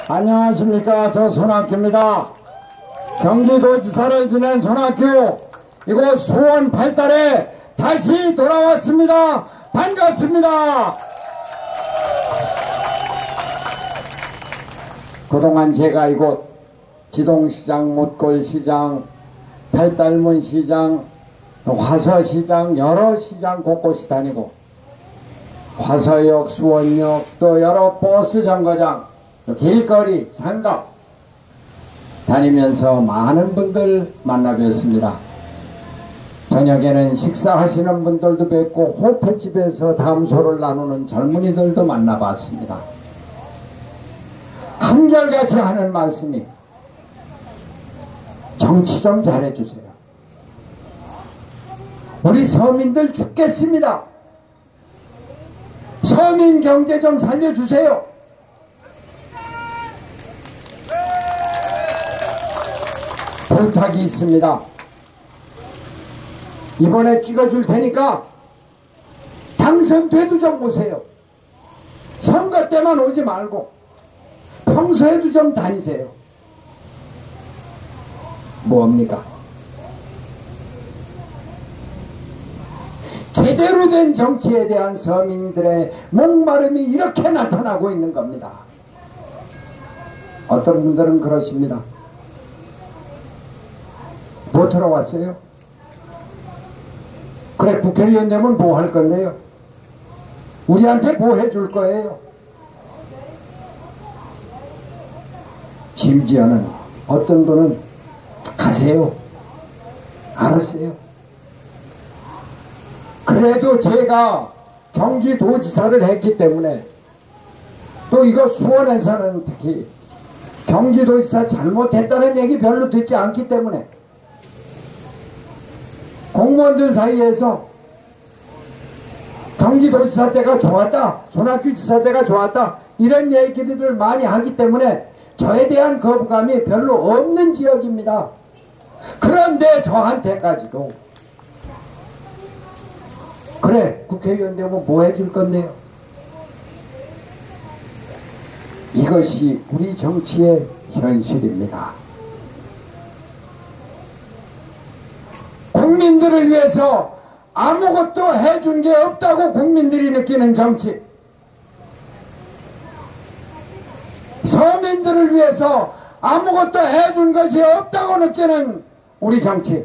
안녕하십니까. 저 손학규입니다. 경기도지사를 지낸 손학규, 이곳 수원 8달에 다시 돌아왔습니다. 반갑습니다. 그동안 제가 이곳 지동시장, 못골시장, 8달문 시장, 화서시장, 여러 시장 곳곳이 다니고 화서역, 수원역, 또 여러 버스 정거장, 길거리, 상가 다니면서 많은 분들 만나뵙습니다. 저녁에는 식사하시는 분들도 뵙고 호프집에서 담소를 나누는 젊은이들도 만나봤습니다. 한결같이 하는 말씀이 정치 좀 잘해주세요. 우리 서민들 죽겠습니다. 서민 경제 좀 살려주세요. 부탁이 있습니다. 이번에 찍어줄 테니까 당선돼도 좀 오세요. 선거 때만 오지 말고 평소에도 좀 다니세요. 뭡니까? 제대로 된 정치에 대한 서민들의 목마름이 이렇게 나타나고 있는 겁니다. 어떤 분들은 그러십니다. 뭐 들어왔어요? 그래, 국회의원 되면 뭐 할 건데요? 우리한테 뭐 해줄 거예요? 심지어는 어떤 분은 가세요. 알았어요. 그래도 제가 경기도지사를 했기 때문에, 또 이거 수원에서는 특히 경기도지사 잘못했다는 얘기 별로 듣지 않기 때문에 공무원들 사이에서 경기도지사 때가 좋았다, 손학규 지사 때가 좋았다, 이런 얘기들을 많이 하기 때문에 저에 대한 거부감이 별로 없는 지역입니다. 그런데 저한테까지도 그래, 국회의원 되면 뭐 해줄 건데요? 이것이 우리 정치의 현실입니다. 국민들을 위해서 아무것도 해준 게 없다고 국민들이 느끼는 정치, 서민들을 위해서 아무것도 해준 것이 없다고 느끼는 우리 정치,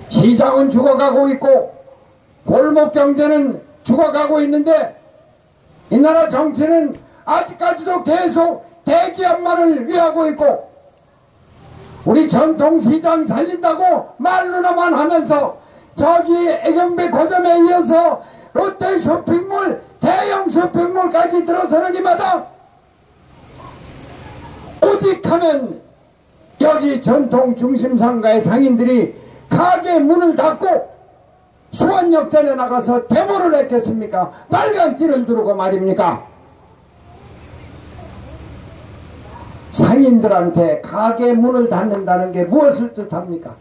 시장은 죽어가고 있고 골목경제는 죽어가고 있는데 이 나라 정치는 아직까지도 계속 대기업만을 위하고 있고, 우리 전통시장 살린다고 말로나만 하면서 저기 애경배 고점에 이어서 롯데 쇼핑몰, 대형 쇼핑몰까지 들어서는 이 마당, 오직 하면 여기 전통 중심상가의 상인들이 가게 문을 닫고 수원역전에 나가서 데모를 했겠습니까? 빨간 띠를 두르고 말입니까? 상인들한테 가게 문을 닫는다는 게 무엇을 뜻합니까?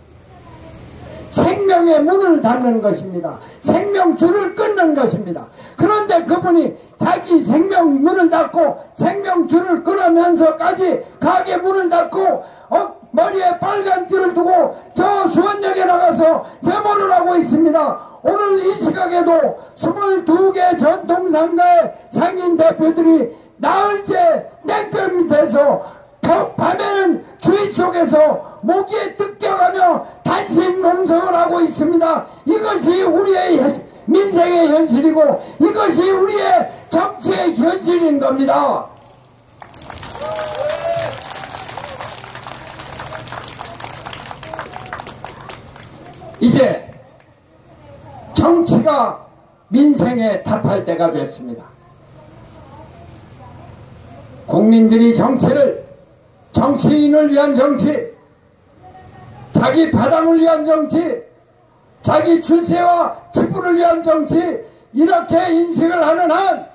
생명의 문을 닫는 것입니다. 생명줄을 끊는 것입니다. 그런데 그분이 자기 생명 문을 닫고 생명줄을 끊으면서까지 가게 문을 닫고 머리에 빨간 띠를 두고 저 수원역에 나가서 데모를 하고 있습니다. 오늘 이 시각에도 22개 전통상가의 상인 대표들이 나흘째 냉병 밑에서 밤에는 주위 속에서 모기에 뜯겨가며 단식 농성을 하고 있습니다. 이것이 우리의 민생의 현실이고 이것이 우리의 정치의 현실인 겁니다. 이제 정치가 민생에 답할 때가 됐습니다. 국민들이 정치를, 정치인을 위한 정치, 자기 바람을 위한 정치, 자기 출세와 지분을 위한 정치, 이렇게 인식을 하는 한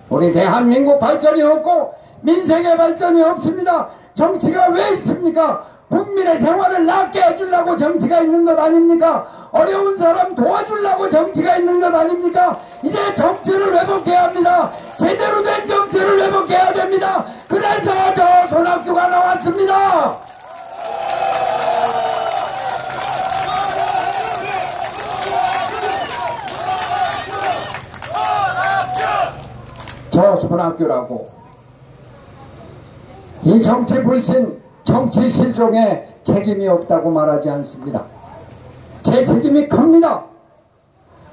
우리 대한민국 발전이 없고 민생의 발전이 없습니다. 정치가 왜 있습니까? 국민의 생활을 낫게 해주려고 정치가 있는 것 아닙니까? 어려운 사람 도와주려고 정치가 있는 것 아닙니까? 이제 정치를 회복해야 합니다. 제대로 된 정치를 회복해야 됩니다. 그래서 저 손학규가 나왔습니다. 저 손학규라고 이 정치 불신, 정치 실종에 책임이 없다고 말하지 않습니다. 제 책임이 큽니다.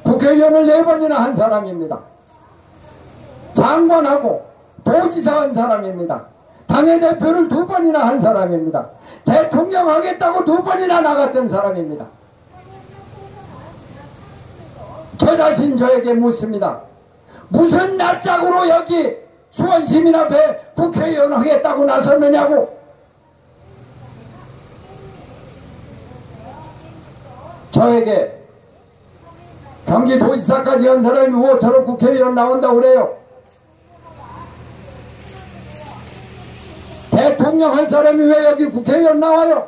국회의원을 4번이나 한 사람입니다. 장관하고 도지사 한 사람입니다. 당의 대표를 2번이나 한 사람입니다. 대통령 하겠다고 2번이나 나갔던 사람입니다. 저 자신 저에게 묻습니다. 무슨 낯짝으로 여기 수원시민 앞에 국회의원 하겠다고 나섰느냐고. 저에게 경기도지사까지 한 사람이 무엇하러 국회의원 나온다고 그래요? 대통령 할 사람이 왜 여기 국회의원 나와요?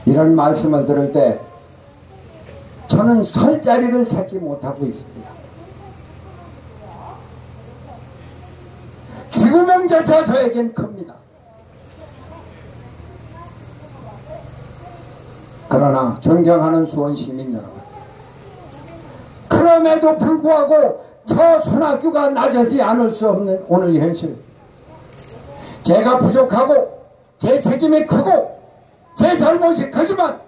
이런 말씀을 들을 때 저는 설 자리를 찾지 못하고 있습니다. 쥐구멍조차 저에겐 큽니다. 그러나 존경하는 수원시민 여러분, 그럼에도 불구하고 저 손학규가 나서지 않을 수 없는 오늘 현실, 제가 부족하고 제 책임이 크고 제 잘못이 크지만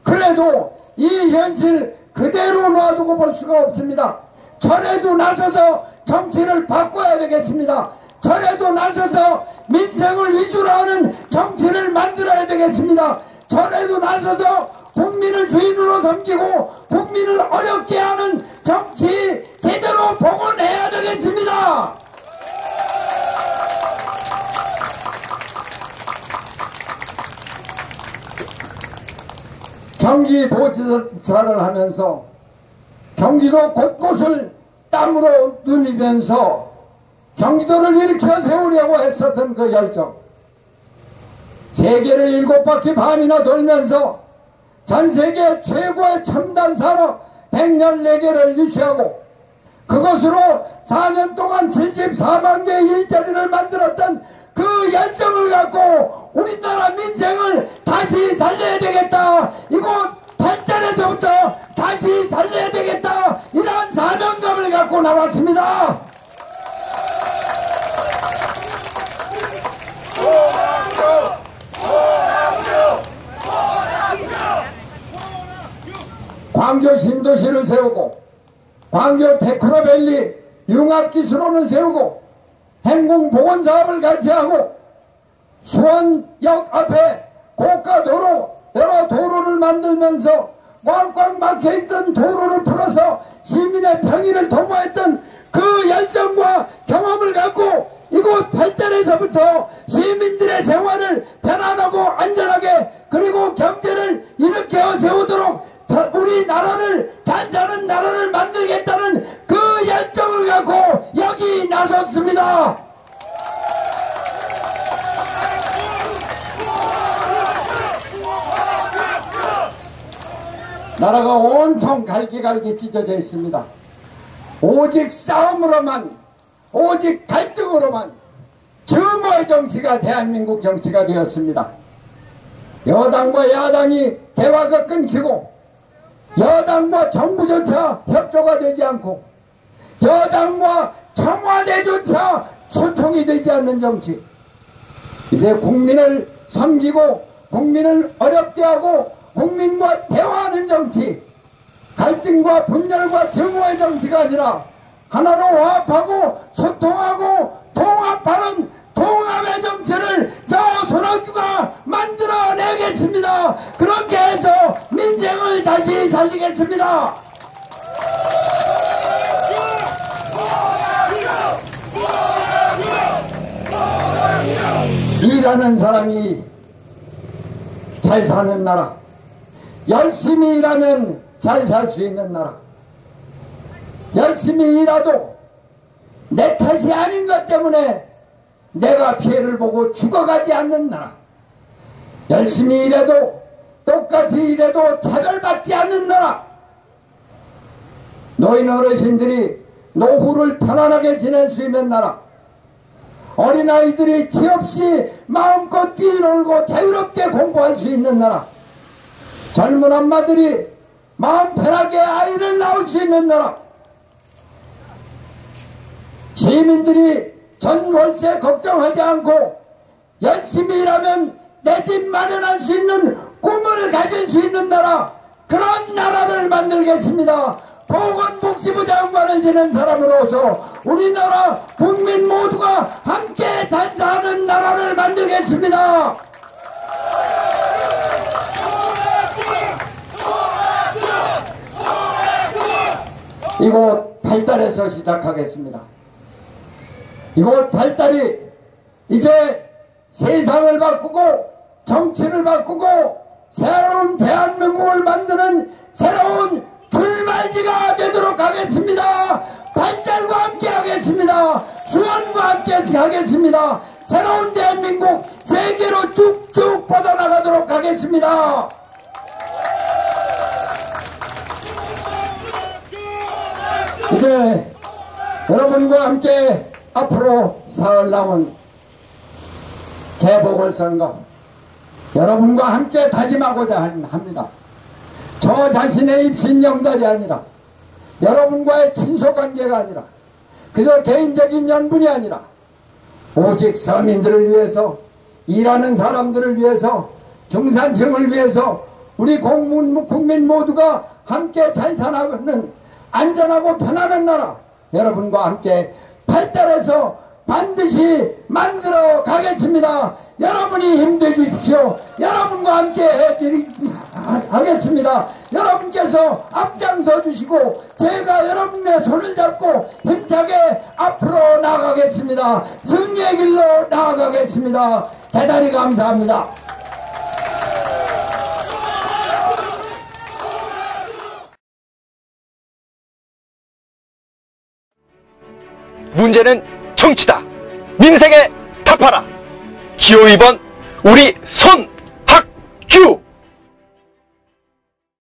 그래도 이 현실 그대로 놔두고 볼 수가 없습니다. 저래도 나서서 정치를 바꿔야 되겠습니다. 저래도 나서서 민생을 위주로 하는 정치를 만들어야 되겠습니다. 저래도 나서서 국민을 주인으로 섬기고 국민을 어렵게 하는 정치 제대로 복원해야 되겠습니다. 경기도지사를 하면서 경기도 곳곳을 땀으로 누리면서 경기도를 일으켜 세우려고 했었던 그 열정, 세계를 7바퀴 반이나 돌면서 전세계 최고의 첨단 산업 114개를 유치하고 그것으로 4년 동안 74만 개의 일자리를 만들었던 그 열정을 갖고 우리나라 민생을 다시 살려야 되겠다, 이곳 발전에서부터 다시 살려야 되겠다, 이러한 사명감을 갖고 나왔습니다. 광교 신도시를 세우고 광교 테크노밸리 융합기술원을 세우고 행궁보건사업을 같이 하고 수원역 앞에 고가도로 여러 도로를 만들면서 꽉꽉 막혀있던 도로를 풀어서 시민의 평의를 도모했던 그 열정과 경험을 갖고 이곳 발전에서부터 시민들의 생활을 편안하고 안전하게 그리고 경제를 일으켜 세우도록 우리나라를 잘 사는 나라를 만들겠다는 그 열정을 갖고 여기 나섰습니다. 나라가 온통 갈기갈기 찢어져 있습니다. 오직 싸움으로만, 오직 갈등으로만 증오의 정치가 대한민국 정치가 되었습니다. 여당과 야당이 대화가 끊기고 여당과 정부조차 협조가 되지 않고 여당과 청와대조차 소통이 되지 않는 정치, 이제 국민을 섬기고 국민을 어렵게 하고 국민과 대화하는 정치, 갈등과 분열과 증오의 정치가 아니라 하나로 화합하고 소통하고 통합하는 통합의 정치를 저 손학규가 만들어내겠습니다. 그렇게 해서 민생을 다시 살리겠습니다. 일하는 사람이 잘 사는 나라, 열심히 일하면 잘 살 수 있는 나라, 열심히 일하도 내 탓이 아닌 것 때문에 내가 피해를 보고 죽어가지 않는 나라, 열심히 일해도 똑같이 일해도 차별받지 않는 나라, 노인 어르신들이 노후를 편안하게 지낼 수 있는 나라, 어린아이들이 티 없이 마음껏 뛰놀고 자유롭게 공부할 수 있는 나라, 젊은 엄마들이 마음 편하게 아이를 낳을 수 있는 나라, 시민들이 전월세 걱정하지 않고 열심히 일하면 내 집 마련할 수 있는 꿈을 가질 수 있는 나라, 그런 나라를 만들겠습니다. 보건복지부 장관을 지낸 사람으로서 우리나라 국민 모두가 함께 잘 사는 나라를 만들겠습니다. 이곳 발달에서 시작하겠습니다. 이곳 발달이 이제 세상을 바꾸고 정치를 바꾸고 새로운 대한민국을 만드는 새로운 출발지가 되도록 하겠습니다. 발달과 함께 하겠습니다. 수원과 함께 하겠습니다. 새로운 대한민국 세계로 쭉쭉 뻗어나가도록 하겠습니다. 이제 여러분과 함께 앞으로 사흘 남은 재보궐선거 여러분과 함께 다짐하고자 합니다. 저 자신의 입신영달이 아니라 여러분과의 친소관계가 아니라 그저 개인적인 연분이 아니라 오직 서민들을 위해서, 일하는 사람들을 위해서, 중산층을 위해서 우리 국민 모두가 함께 잘 사는 안전하고 편안한 나라 여러분과 함께 발달해서 반드시 만들어 가겠습니다. 여러분이 힘내 주십시오. 여러분과 함께 하겠습니다. 여러분께서 앞장서 주시고 제가 여러분의 손을 잡고 힘차게 앞으로 나아가겠습니다. 승리의 길로 나아가겠습니다. 대단히 감사합니다. 문제는 정치다. 민생에 답하라. 기호 2번 우리 손학규.